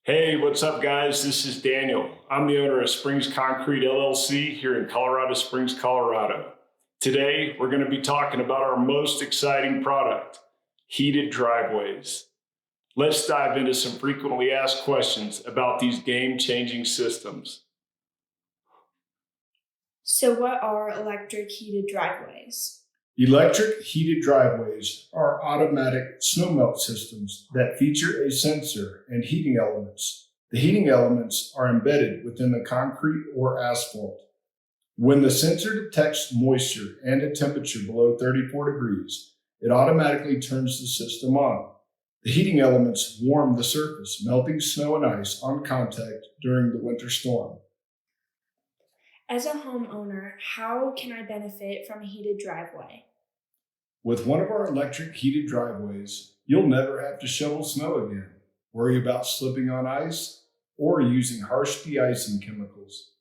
Hey, what's up, guys? This is Daniel. I'm the owner of Springs Concrete LLC here in Colorado Springs, Colorado. Today, we're going to be talking about our most exciting product, heated driveways. Let's dive into some frequently asked questions about these game-changing systems. So what are electric heated driveways? Electric heated driveways are automatic snowmelt systems that feature a sensor and heating elements. The heating elements are embedded within the concrete or asphalt. When the sensor detects moisture and a temperature below 34 degrees, it automatically turns the system on. The heating elements warm the surface, melting snow and ice on contact during the winter storm. As a homeowner, how can I benefit from a heated driveway? With one of our electric heated driveways, you'll never have to shovel snow again, worry about slipping on ice, or using harsh de-icing chemicals.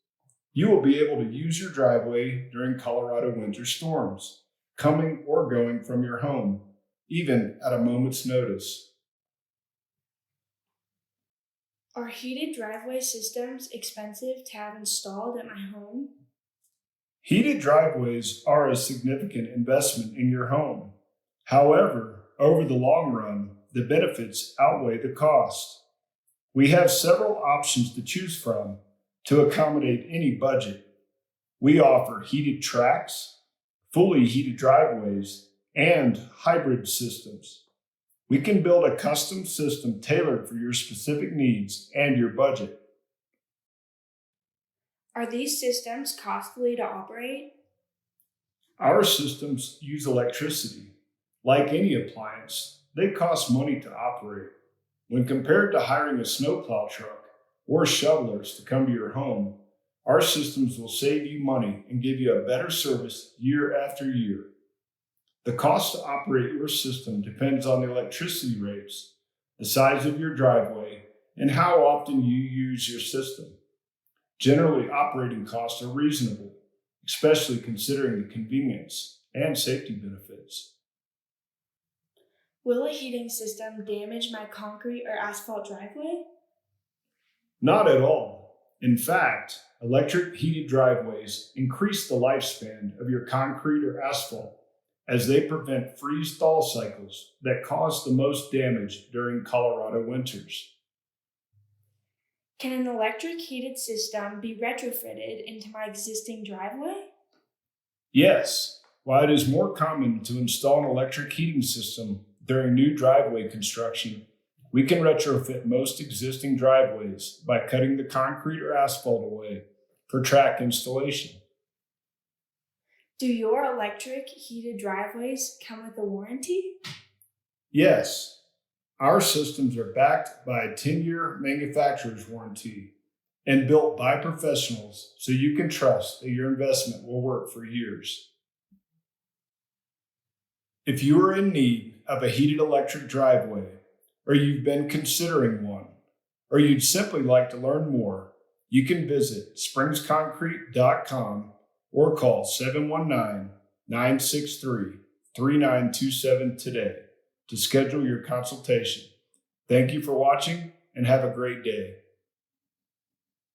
You will be able to use your driveway during Colorado winter storms, coming or going from your home, even at a moment's notice. Are heated driveway systems expensive to have installed at my home? Heated driveways are a significant investment in your home. However, over the long run, the benefits outweigh the cost. We have several options to choose from to accommodate any budget. We offer heated tracks, fully heated driveways, and hybrid systems. We can build a custom system tailored for your specific needs and your budget. Are these systems costly to operate? Our systems use electricity. Like any appliance, they cost money to operate. When compared to hiring a snowplow truck or shovelers to come to your home, our systems will save you money and give you a better service year after year. The cost to operate your system depends on the electricity rates, the size of your driveway, and how often you use your system. Generally, operating costs are reasonable, especially considering the convenience and safety benefits. Will a heating system damage my concrete or asphalt driveway? Not at all. In fact, electric heated driveways increase the lifespan of your concrete or asphalt as they prevent freeze-thaw cycles that cause the most damage during Colorado winters. Can an electric heated system be retrofitted into my existing driveway? Yes, while it is more common to install an electric heating system during new driveway construction, we can retrofit most existing driveways by cutting the concrete or asphalt away for track installation. Do your electric heated driveways come with a warranty? Yes, our systems are backed by a 10-year manufacturer's warranty and built by professionals so you can trust that your investment will work for years. If you are in need of a heated electric driveway, or you've been considering one, or you'd simply like to learn more, you can visit springsconcrete.com or call 719-963-3927 today to schedule your consultation. Thank you for watching and have a great day.